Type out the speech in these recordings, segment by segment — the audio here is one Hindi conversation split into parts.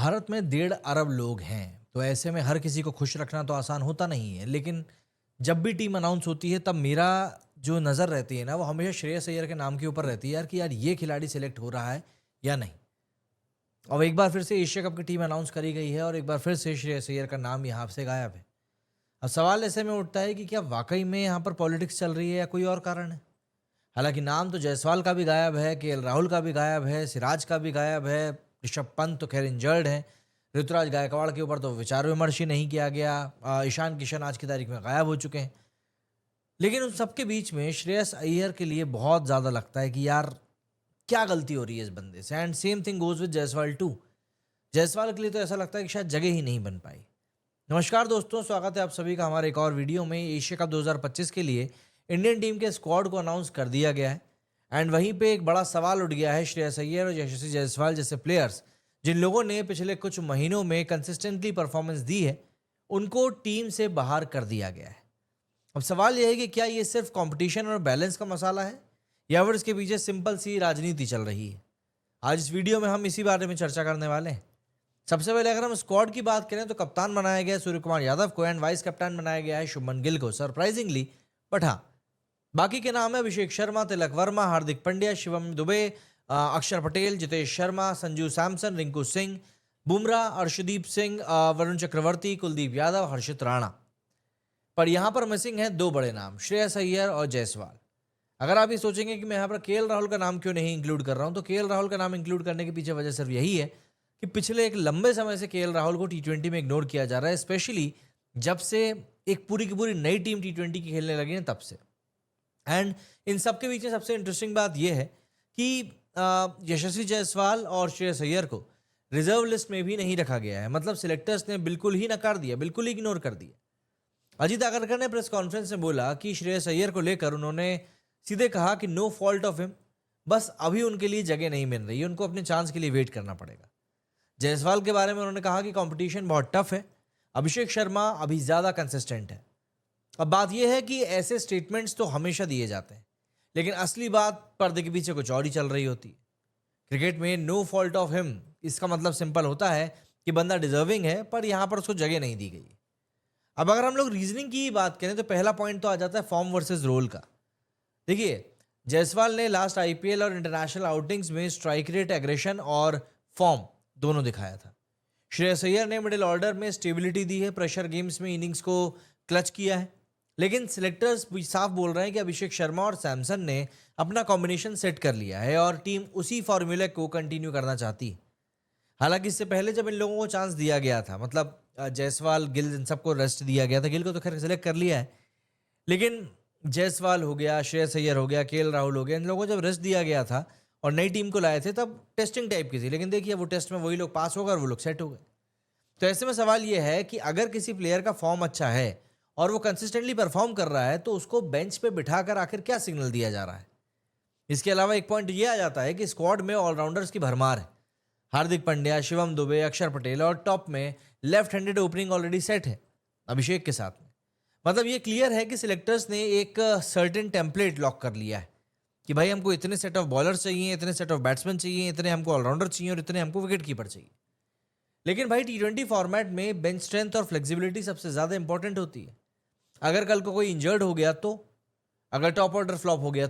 भारत में 1.5 अरब लोग हैं, तो ऐसे में हर किसी को खुश रखना तो आसान होता नहीं है। लेकिन जब भी टीम अनाउंस होती है तब मेरा जो नज़र रहती है ना, वो हमेशा श्रेयस अय्यर के नाम के ऊपर रहती है यार, कि यार ये खिलाड़ी सिलेक्ट हो रहा है या नहीं। अब एक बार फिर से एशिया कप की टीम अनाउंस करी गई है और एक बार फिर से श्रेयस अय्यर का नाम यहाँ से गायब है। अब सवाल ऐसे में उठता है कि क्या वाकई में यहाँ पर पॉलिटिक्स चल रही है या कोई और कारण है। हालांकि नाम तो जायसवाल का भी गायब है, केएल राहुल का भी गायब है, सिराज का भी गायब है, ऋषभ पंत तो खैर इंजर्ड है, ऋतुराज गायकवाड़ के ऊपर तो विचार विमर्श ही नहीं किया गया, ईशान किशन आज की तारीख में गायब हो चुके हैं। लेकिन उन सबके बीच में श्रेयस अय्यर के लिए बहुत ज़्यादा लगता है कि यार क्या गलती हो रही है इस बंदे से। And same thing goes with Jaiswal too. Jaiswal के लिए तो ऐसा लगता है कि शायद जगह ही नहीं बन पाई। नमस्कार दोस्तों, स्वागत है आप सभी का हमारे एक और वीडियो में। एशिया कप 2025 के लिए इंडियन टीम के स्क्वाड को अनाउंस कर दिया गया है एंड वहीं पे एक बड़ा सवाल उठ गया है श्रेयस अय्यर और यशस्वी जायसवाल जैसे प्लेयर्स, जिन लोगों ने पिछले कुछ महीनों में कंसिस्टेंटली परफॉर्मेंस दी है, उनको टीम से बाहर कर दिया गया है। अब सवाल यह है कि क्या ये सिर्फ कंपटीशन और बैलेंस का मसाला है या फिर इसके पीछे सिंपल सी राजनीति चल रही है। आज इस वीडियो में हम इसी बारे में चर्चा करने वाले हैं। सबसे पहले अगर हम स्क्वाड की बात करें तो कप्तान बनाया गया है सूर्य कुमार यादव को एंड वाइस कप्तान बनाया गया है शुभमन गिल को, सरप्राइजिंगली। बट हाँ, बाकी के नाम है अभिषेक शर्मा, तिलक वर्मा, हार्दिक पांड्या, शिवम दुबे, अक्षर पटेल, जितेश शर्मा, संजू सैमसन, रिंकू सिंह, बुमराह, अर्शदीप सिंह, वरुण चक्रवर्ती, कुलदीप यादव, हर्षित राणा। पर यहाँ पर मिसिंग है दो बड़े नाम, श्रेयस अय्यर और जायसवाल। अगर आप ये सोचेंगे कि मैं यहाँ पर केएल राहुल का नाम क्यों नहीं इंक्लूड कर रहा हूँ, तो केएल राहुल का नाम इंक्लूड करने के पीछे वजह सिर्फ यही है कि पिछले एक लंबे समय से केएल राहुल को टी20 में इग्नोर किया जा रहा है, स्पेशली जब से एक पूरी की पूरी नई टीम टी20 की खेलने लगी है तब से। एंड इन सब के बीच में सबसे इंटरेस्टिंग बात यह है कि यशस्वी जायसवाल और श्रेयस अय्यर को रिजर्व लिस्ट में भी नहीं रखा गया है। मतलब सिलेक्टर्स ने बिल्कुल ही नकार दिया, बिल्कुल ही इग्नोर कर दिया। अजीत अगरकर ने प्रेस कॉन्फ्रेंस में बोला कि श्रेयस अय्यर को लेकर उन्होंने सीधे कहा कि नो फॉल्ट ऑफ हिम, बस अभी उनके लिए जगह नहीं मिल रही है, उनको अपने चांस के लिए वेट करना पड़ेगा। जायसवाल के बारे में उन्होंने कहा कि कंपटीशन बहुत टफ है, अभिषेक शर्मा अभी ज़्यादा कंसिस्टेंट है। अब बात यह है कि ऐसे स्टेटमेंट्स तो हमेशा दिए जाते हैं, लेकिन असली बात पर्दे के पीछे कुछ और ही चल रही होती है। क्रिकेट में नो फॉल्ट ऑफ हिम, इसका मतलब सिंपल होता है कि बंदा डिजर्विंग है पर यहाँ पर उसको जगह नहीं दी गई। अब अगर हम लोग रीजनिंग की बात करें तो पहला पॉइंट तो आ जाता है फॉर्म वर्सेस रोल का। देखिए, जायसवाल ने लास्ट आईपीएल और इंटरनेशनल आउटिंग्स में स्ट्राइक रेट, एग्रेशन और फॉर्म दोनों दिखाया था। श्रेयस अय्यर ने मिडिल ऑर्डर में स्टेबिलिटी दी है, प्रेशर गेम्स में इनिंग्स को क्लच किया है। लेकिन सिलेक्टर्स साफ बोल रहे हैं कि अभिषेक शर्मा और सैमसन ने अपना कॉम्बिनेशन सेट कर लिया है और टीम उसी फॉर्मूले को कंटिन्यू करना चाहती है। हालांकि इससे पहले जब इन लोगों को चांस दिया गया था, मतलब जायसवाल, गिल, इन सबको रेस्ट दिया गया था। गिल को तो खैर सिलेक्ट कर लिया है, लेकिन जायसवाल हो गया, श्रेयस अय्यर हो गया, केएल राहुल हो गया, इन लोगों को जब रेस्ट दिया गया था और नई टीम को लाए थे तब टेस्टिंग टाइप की थी। लेकिन देखिए, वो टेस्ट में वही लोग पास हो गए और वो लोग सेट हो गए। तो ऐसे में सवाल ये है कि अगर किसी प्लेयर का फॉर्म अच्छा है और वो कंसिस्टेंटली परफॉर्म कर रहा है तो उसको बेंच पे बिठाकर आखिर क्या सिग्नल दिया जा रहा है। इसके अलावा एक पॉइंट ये आ जाता है कि स्क्वाड में ऑलराउंडर्स की भरमार है। हार्दिक पांड्या, शिवम दुबे, अक्षर पटेल और टॉप में left handed opening already set है अभिषेक के साथ में। मतलब ये क्लियर है कि सिलेक्टर्स ने एक सर्टेन टेम्पलेट लॉक कर लिया है कि भाई हमको इतने सेट ऑफ बॉलर्स चाहिए, इतने सेट ऑफ बैट्समैन चाहिए, इतने हमको ऑलराउंडर चाहिए और इतने हमको विकेट कीपर चाहिए। लेकिन भाई टी20 फॉर्मेट में बेंच स्ट्रेंथ और फ्लेक्सिबिलिटी सबसे ज़्यादा इंपॉर्टेंट होती है। अगर कल को कोई इंजर्ड हो गया तो, अगर टॉप ऑर्डर फ्लॉप हो गया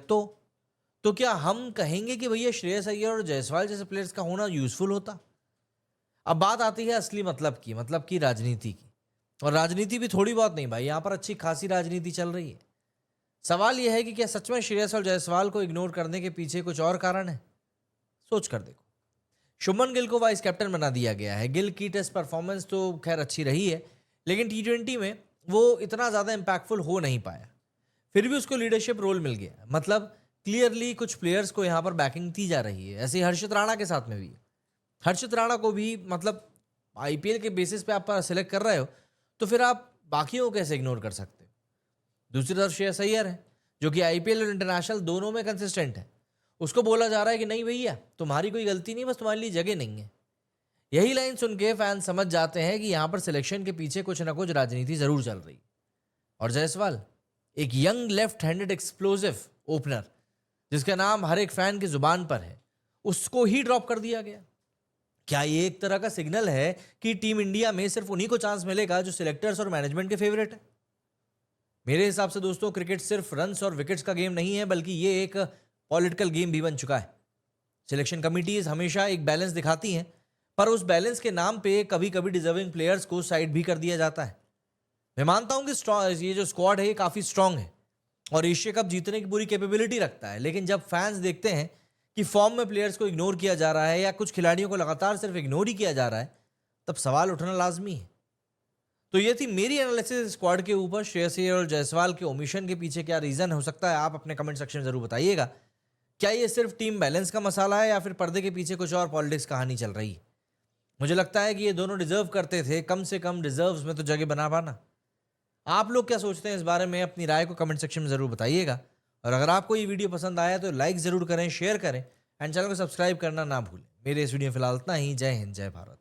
तो क्या हम कहेंगे कि भैया श्रेयस अय्यर और जायसवाल जैसे प्लेयर्स का होना यूजफुल होता। अब बात आती है असली मतलब की राजनीति की। और राजनीति भी थोड़ी बहुत नहीं भाई, यहाँ पर अच्छी खासी राजनीति चल रही है। सवाल यह है कि क्या सच में श्रेयस और जायसवाल को इग्नोर करने के पीछे कुछ और कारण है। सोच कर देखो, शुभमन गिल को वाइस कैप्टन बना दिया गया है। गिल की टेस्ट परफॉर्मेंस तो खैर अच्छी रही है, लेकिन टी20 में वो इतना ज़्यादा इम्पैक्टफुल हो नहीं पाया। फिर भी उसको लीडरशिप रोल मिल गया। मतलब क्लियरली कुछ प्लेयर्स को यहाँ पर बैकिंग दी जा रही है। ऐसे ही हर्षित राणा के साथ में भी, हर्षित राणा को भी मतलब आईपीएल के बेसिस पे आप सेलेक्ट कर रहे हो तो फिर आप बाकियों को कैसे इग्नोर कर सकते हो। दूसरी तरफ श्रेयस अय्यर है जो कि आईपीएल और इंटरनेशनल दोनों में कंसिस्टेंट है। उसको बोला जा रहा है कि नहीं भैया, तुम्हारी कोई गलती नहीं, बस तुम्हारे लिए जगह नहीं है। यही लाइन सुन के फैन समझ जाते हैं कि यहाँ पर सिलेक्शन के पीछे कुछ ना कुछ राजनीति जरूर चल रही। और जायसवाल एक young left handed explosive opener जिसका नाम हर एक फैन की जुबान पर है, उसको ही ड्रॉप कर दिया गया। क्या ये एक तरह का सिग्नल है कि टीम इंडिया में सिर्फ उन्हीं को चांस मिलेगा जो सिलेक्टर्स और मैनेजमेंट के फेवरेट है? मेरे हिसाब से दोस्तों क्रिकेट सिर्फ रन्स और विकेट्स का गेम नहीं है, बल्कि ये एक पॉलिटिकल गेम भी बन चुका है। सिलेक्शन कमिटीज हमेशा एक बैलेंस दिखाती हैं, पर उस बैलेंस के नाम पे कभी कभी डिजर्विंग प्लेयर्स को साइड भी कर दिया जाता है। मैं मानता हूं कि ये जो स्क्वाड है ये काफी स्ट्रांग है और एशिया कप जीतने की पूरी कैपेबिलिटी रखता है, लेकिन जब फैंस देखते हैं कि फॉर्म में प्लेयर्स को इग्नोर किया जा रहा है या कुछ खिलाड़ियों को लगातार सिर्फ इग्नोर ही किया जा रहा है, तब सवाल उठना लाजमी है। तो ये थी मेरी एनालिसिस स्क्वाड के ऊपर। श्रेयस अय्यर और जायसवाल के ओमिशन के पीछे क्या रीजन हो सकता है, आप अपने कमेंट सेक्शन में जरूर बताइएगा। क्या ये सिर्फ टीम बैलेंस का मसाला है या फिर पर्दे के पीछे कुछ और पॉलिटिक्स कहानी चल रही है? मुझे लगता है कि ये दोनों डिजर्व करते थे, कम से कम डिजर्व्स में तो जगह बना पाना। आप लोग क्या सोचते हैं इस बारे में? अपनी राय को कमेंट सेक्शन में जरूर बताइएगा। और अगर आपको ये वीडियो पसंद आया तो लाइक जरूर करें, शेयर करें एंड चैनल को सब्सक्राइब करना ना भूलें। मेरे इस वीडियो में फिलहाल इतना ही। जय हिंद, जय भारत।